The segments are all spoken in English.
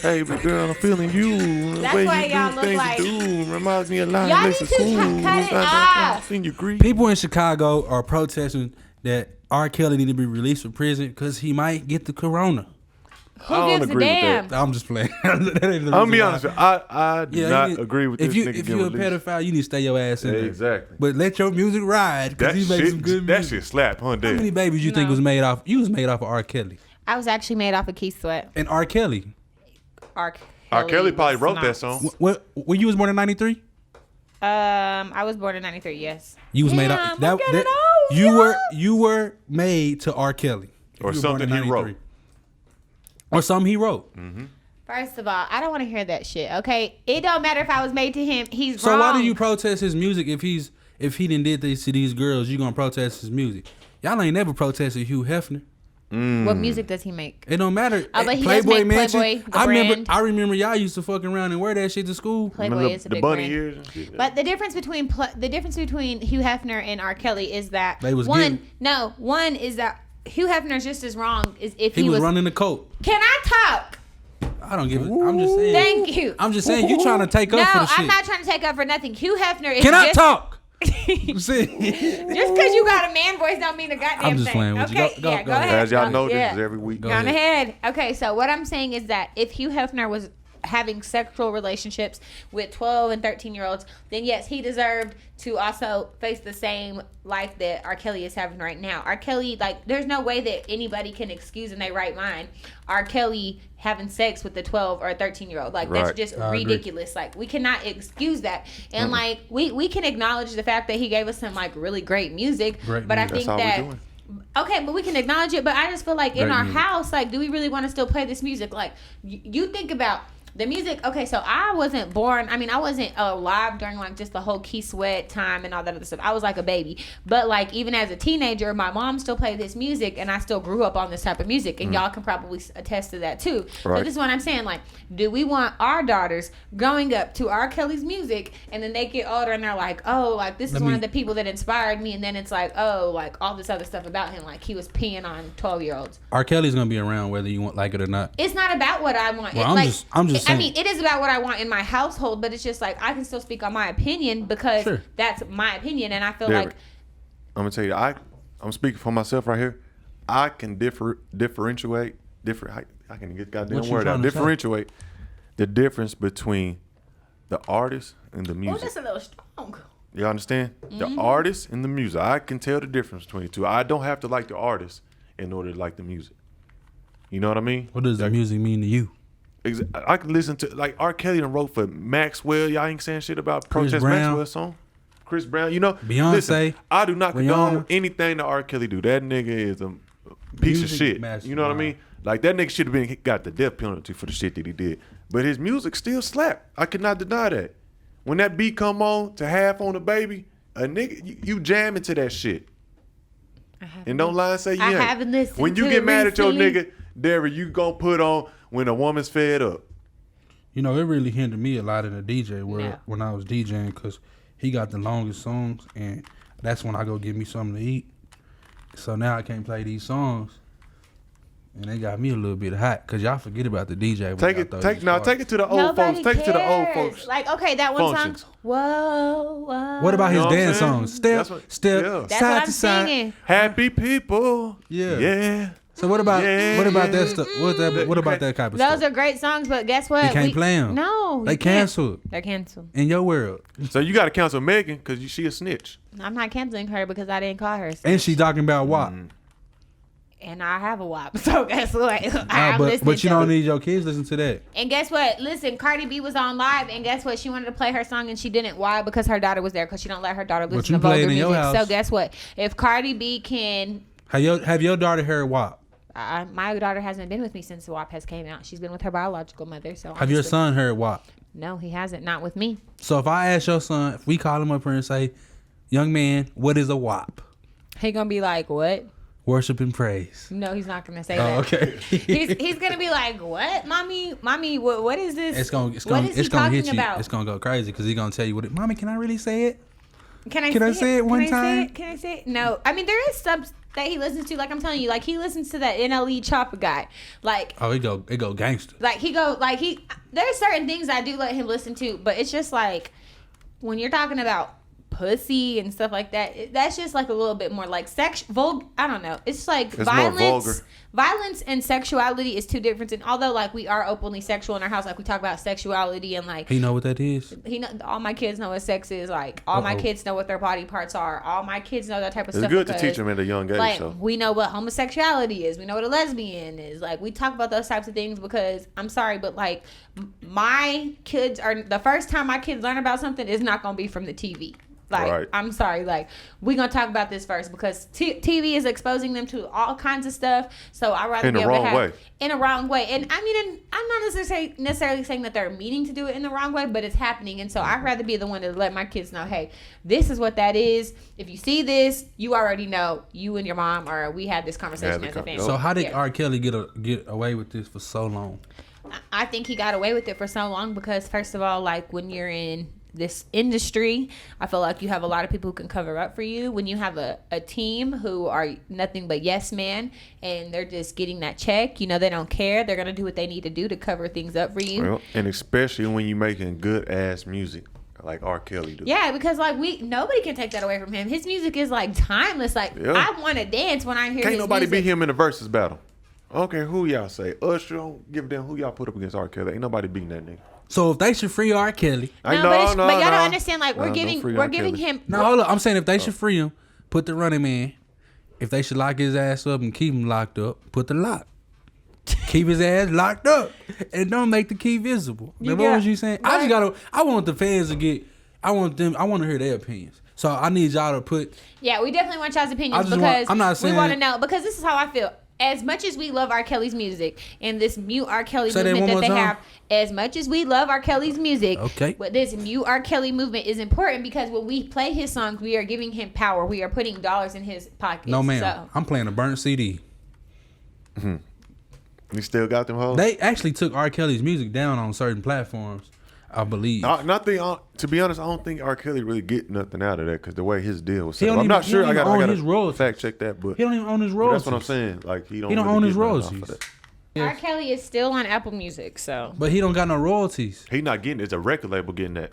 Hey, but girl, I'm feeling you. That's the way why you y'all do look things like- you do reminds me a lot Y'all of need Lexus to cut it off. Seen you grief. People in Chicago are protesting that R. Kelly need to be released from prison because he might get the corona. Who I don't gives a agree with damn? that. I'm just playing. That ain't the I'm reason gonna be why. honest with you. I do not agree with this nigga If getting you're a released. pedophile, you need to stay your ass in there. Exactly. But let your music ride because That he makes some good shit, music. that shit slap, huh, How many Dad? babies you think was made off? You was made off of R. Kelly. I was actually made off of Keith Sweat. And R. Kelly. R. Kelly probably was wrote not. that song. When you was born in '93, I was born in '93. Yes. you was made Damn, off. I'm getting old, You were made to R. Kelly. If Or you were born in something he 93. wrote. Or something he wrote. First of all, I don't want to hear that shit. Okay, it don't matter if I was made to him. He's So wrong. why do you protest his music if he didn't did this to these girls? You gonna protest his music? Y'all ain't never protested Hugh Hefner. What music does he make? It don't matter. Oh, but he does make Playboy, the brand. I remember y'all used to fuck around and wear that shit to school. Playboy is a the big bunny brand. ears and shit. But the difference between Hugh Hefner and R. Kelly is that They was one is that Hugh Hefner's just as wrong as if He was running the coat. Can I talk? I don't give it. I'm just saying. Thank you. I'm just saying you trying to take No, up for the shit. I'm not trying to take up for nothing. Hugh Hefner is Can I just, talk? just See? because you got a man voice don't mean a goddamn I'm just thing. playing with you. Okay, Go yeah, go ahead. ahead. As y'all Go- know, yeah. this is every week. Go Gone ahead. ahead. Okay, so what I'm saying is that if Hugh Hefner was having sexual relationships with 12 and 13-year-olds, then yes, he deserved to also face the same life that R. Kelly is having right now. R. Kelly, like, there's no way that anybody can excuse in their right mind R. Kelly having sex with the 12 or 13-year-old. Like, that's Right. just I agree. ridiculous. Like, we cannot excuse that. And, like, we can acknowledge the fact that he gave us some, like, really great music. Great but music. I think That's all that... we're doing. Okay, but we can acknowledge it. But I just feel like in Great our music. house, like, do we really want to still play this music? Like, you think about the music. Okay, so I wasn't born. I mean, I wasn't alive during like just the whole Keith Sweat time and all that other stuff. I was like a baby. But like even as a teenager, my mom still played this music, and I still grew up on this type of music. And y'all can probably attest to that too. So Right. this is what I'm saying. Like, do we want our daughters growing up to R. Kelly's music, and then they get older and they're like, oh, like this is Let one me- of the people that inspired me, and then it's like, oh, like all this other stuff about him, like he was peeing on 12-year-olds. R. Kelly's gonna be around whether you want like it or not. It's not about what I want. Well, It, I'm like, just I saying. mean, it is about what I want in my household, but it's just like I can still speak on my opinion because Sure. that's my opinion, and I feel Derek, like I'm gonna tell you, I'm speaking for myself right here. I can differentiate. I can get goddamn What you word out. trying to say? Differentiate the difference between the artist and the oh, music. that's a little strong. You understand? Mm-hmm. The artist and the music. I can tell the difference between the two. I don't have to like the artist in order to like the music. You know what I mean? What does the music mean to you? I can listen to like R. Kelly done wrote for Maxwell. Y'all ain't saying shit about Chris Protest Brown. Maxwell song. Chris Brown, you know, Beyonce. Listen, I do not condone Rihanna. anything that R. Kelly do. That nigga is a piece Music of shit. mastermind. You know what I mean? Like that nigga should have been got the death penalty for the shit that he did. But his music still slap. I cannot deny that. When that beat come on to Half on the Baby, a nigga you jam into that shit. And don't lie and say you I ain't. haven't listened When you to get it mad at your recently. nigga, Derek, you gonna put on When a Woman's Fed Up. You know, it really hindered me a lot in the DJ world Yeah. when I was DJing because he got the longest songs, and that's when I go get me something to eat. So now I can't play these songs, and they got me a little bit hot because y'all forget about the DJ. when Take y'all it, throw take these now, parties. take it to the old Nobody folks. Take it to the old cares. folks. Like, okay, that one Functions. song. Whoa, whoa. What about his You know what I'm dance saying? songs? Step, That's what- step, yeah. That's side what to I'm side. singing. Happy people. Yeah. Yeah. So what about Yeah, what about yeah. that stuff? What about that type of Those stuff? are great songs, but guess what? You can't play 'em. No, They you can't. canceled They're canceled. in your world, So you got to cancel Megan because she a snitch. I'm not canceling her because I didn't call her. and she talking about WAP. And I have a WAP, so guess what? Nah, I'm listening but you to don't it. need your kids listen to that. And guess what? Listen, Cardi B was on live, and guess what? She wanted to play her song, and she didn't. Why? Because her daughter was there. Because she don't let her daughter But listen you to play it vulgar in your music. house. So guess what? If Cardi B can, Have your daughter heard WAP? my daughter hasn't been with me since the WAP has came out. She's been with her biological mother. So Have your honestly- son heard WAP? No, he hasn't. Not with me. So if I ask your son, if we call him up here and say, "Young man, what is a WAP?" He gonna be like, what? Worship and praise. No, he's not gonna say Oh, that. okay. He's gonna be like, what, mommy, what is this? It's gonna what is he hit you. talking about? It's gonna go crazy because he's gonna tell you what it. Mommy, can I really say it? Can I say it one time? Can I say it? No. I mean, there is some that he listens to. Like I'm telling you, like he listens to that NLE Chopper guy. Like it go gangster. Like there's certain things I do let him listen to, but it's just like when you're talking about pussy and stuff like that, that's just like a little bit more like I don't know. It's like it's violence and sexuality is two different. And although like we are openly sexual in our house, like we talk about sexuality and like he know what that is. All my kids know what sex is. Like all my kids know what their body parts are. All my kids know that type of stuff. It's good to teach them at a young age. Like so. we know what homosexuality is. We know what a lesbian is. Like we talk about those types of things because I'm sorry, but like my kids are the first time my kids learn about something is not gonna be from the TV. Like, right. I'm sorry. Like, we're going to talk about this first because TV is exposing them to all kinds of stuff. So I'd rather be able to have in a wrong way. And I mean, and I'm not necessarily saying that they're meaning to do it in the wrong way, but it's happening. And so I'd rather be the one to let my kids know, hey, this is what that is. If you see this, you already know. You and your mom, or we had this conversation as a family. So how did R. Kelly get away with this for so long? I think he got away with it for so long because, first of all, like when you're in this industry, I feel like you have a lot of people who can cover up for you. When you have a team who are nothing but yes man and they're just getting that check, you know, they don't care. They're going to do what they need to do to cover things up for you. Well, and especially when you're making good ass music like R. Kelly do. Yeah, because like nobody can take that away from him. His music is like timeless. Like I want to dance when I hear his music. Can't nobody beat him in the versus battle. I don't care who y'all say. Usher, don't give a damn who y'all put up against R. Kelly. Ain't nobody beating that nigga. So if they should free R. Kelly, but y'all don't understand. Like we're giving him. No, hold up. I'm saying if they should free him, put the Running Man. If they should lock his ass up and keep him locked up, put the lock. Keep his ass locked up and don't make the key visible. What was you saying? Right. I want the fans to get. I want to hear their opinions. So I need y'all to put. Yeah, we definitely want y'all's opinions because we want to know. Because this is how I feel. As much as we love R. Kelly's music and this mute R. Kelly movement that they have, as much as we love R. Kelly's music, but this mute R. Kelly movement is important because when we play his songs, we are giving him power. We are putting dollars in his pockets. No, ma'am. So. I'm playing a burnt CD. Mm-hmm. You still got them hoes? They actually took R. Kelly's music down on certain platforms, I believe. To be honest, I don't think R. Kelly really get nothing out of that because the way his deal was set up. I'm not sure. I got to fact check that, but he don't even own his royalties. That's what I'm saying. Like he don't own his royalties. R. Kelly is still on Apple Music, so. But he don't got no royalties. He not getting it. It's a record label getting that.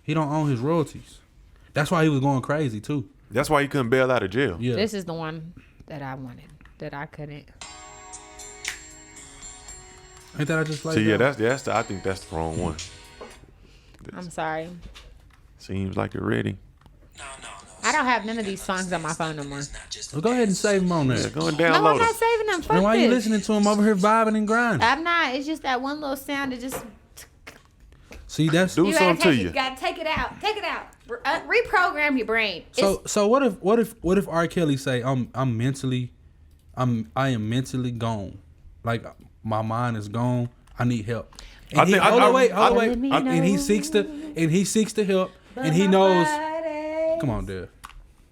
He don't own his royalties. That's why he was going crazy too. That's why he couldn't bail out of jail. Yeah. This is the one that I wanted that I couldn't. Ain't that I just like? See, yeah, I think that's the wrong one. I'm sorry. Seems like you're ready. I don't have none of these songs on my phone no more. Well, go ahead and save them on there. Yeah, go and download them. No, I'm not saving them. Fuck then why this. you listening to them over here vibing and grinding? I'm not. It's just that one little sound. It just. See, that's do something to you. You gotta take it out. Take it out. Reprogram your brain. So what if R. Kelly say I am mentally gone, like my mind is gone. I need help. And he seeks to help, and he knows. Come on, Dad.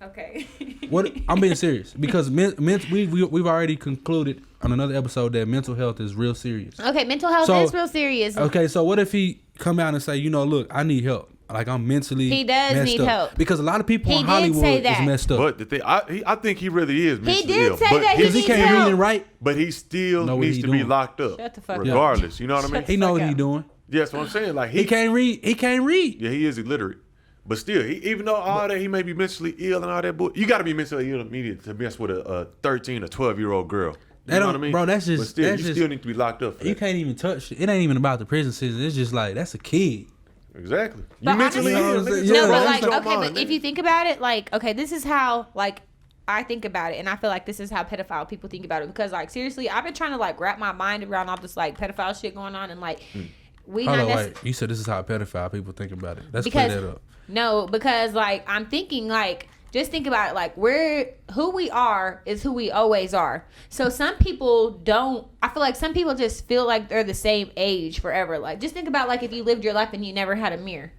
Okay. What I'm being serious because we've already concluded on another episode that mental health is real serious. Okay, mental health is real serious. Okay, so what if he come out and say, look, I need help. Like I'm mentally. He does messed need up. help because a lot of people in Hollywood is messed up. But the thing, I think he really is mentally ill. He did say that because he can't read and write. But he still needs to be locked up. Shut the fuck regardless, up. You know what I mean? He know what he's doing. Yeah, that's what I'm saying. Like he can't read. He can't read. Yeah, he is illiterate. But still, even though all that, he may be mentally ill and all that, but you got to be mentally ill immediately to mess with a 13 or 12-year-old girl. You know what I mean? Bro, that's just. But still, you still need to be locked up. You can't even touch it. It ain't even about the prison system. It's just like that's a kid. Exactly. But you mentally ill. No, but like, okay, but if you think about it, like, okay, this is how, like, I think about it, and I feel like this is how pedophile people think about it. Because, like, seriously, I've been trying to, like, wrap my mind around all this, like, pedophile shit going on, and, like, wait. You said this is how pedophile people think about it. Let's clear that up. No, because, like, I'm thinking, like, just think about it, like, who we are is who we always are. So some people I feel like some people just feel like they're the same age forever. Like, just think about, like, if you lived your life and you never had a mirror.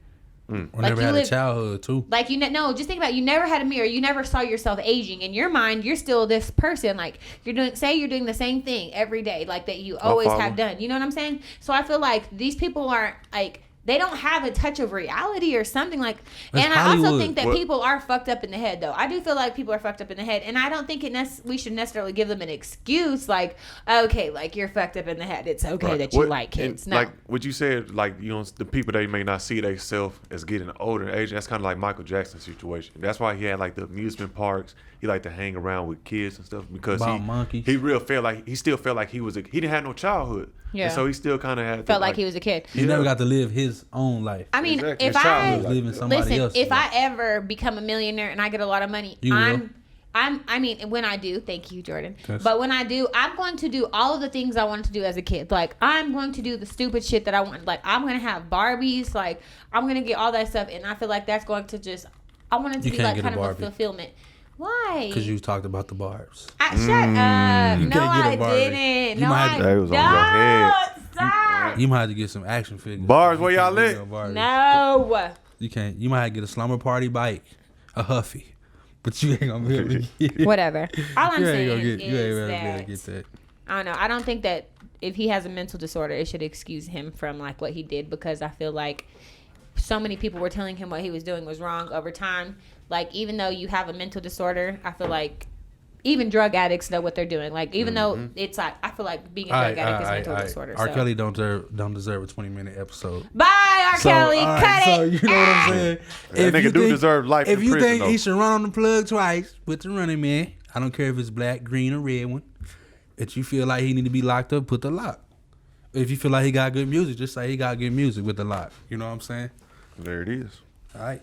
Or like never had a childhood, too. Like, just think about it. You never had a mirror. You never saw yourself aging. In your mind, you're still this person. Like, you're doing the same thing every day, like, that you always have done. You know what I'm saying? So I feel like these people aren't, like, they don't have a touch of reality or something like. That's And I also Hollywood. think that What- people are fucked up in the head, though. I do feel like people are fucked up in the head, and I don't think we should necessarily give them an excuse. Like, okay, like you're fucked up in the head. It's okay Right. that you What- like kids. and No, Like what you said, like the people they may not see themselves as getting older in age. That's kind of like Michael Jackson's situation. That's why he had like the amusement parks. He liked to hang around with kids and stuff because About monkeys. he still felt like he didn't have no childhood. Yeah. And so he still kind of had felt like he was a kid. He never got to live his own life. I mean, Exactly. if His I childhood He was living somebody listen, else's if life. I ever become a millionaire and I get a lot of money, You will. I mean, when I do, thank you, Jordan. Yes. But when I do, I'm going to do all of the things I wanted to do as a kid. Like, I'm going to do the stupid shit that I want. Like, I'm going to have Barbies. Like, I'm going to get all that stuff. And I feel like that's going to just, I want it to You be can't like get a kind of a Barbie. fulfillment. Why? Because you talked about the barbs. Shut up. You No, can't get a I Barbie. didn't. You No, might I have to- That was on your head. Stop. You might have to get some action figures. Bars, where y'all You can't at? get no Barbies. No. You can't. You might have to get a slumber party bike, a Huffy, but you ain't gonna be able to get it. Whatever. All I'm You ain't saying gonna get. You ain't is gonna be able to that get that. I don't know. I don't think that if he has a mental disorder, it should excuse him from like what he did, because I feel like so many people were telling him what he was doing was wrong over time. Like, even though you have a mental disorder, I feel like even drug addicts know what they're doing. Like, even though it's like, I feel like being a drug addict is mental disorder. R. So. Kelly don't deserve a 20-minute episode. Bye, R. Kelly. all right, Cut so it. you know what I'm saying? That nigga do deserve life If in you prison, think though. he should run on the plug twice with the Running Man, I don't care if it's black, green, or red one. If you feel like he need to be locked up, put the lock. If you feel like he got good music, just say he got good music with the lock. You know what I'm saying? There it is. All right.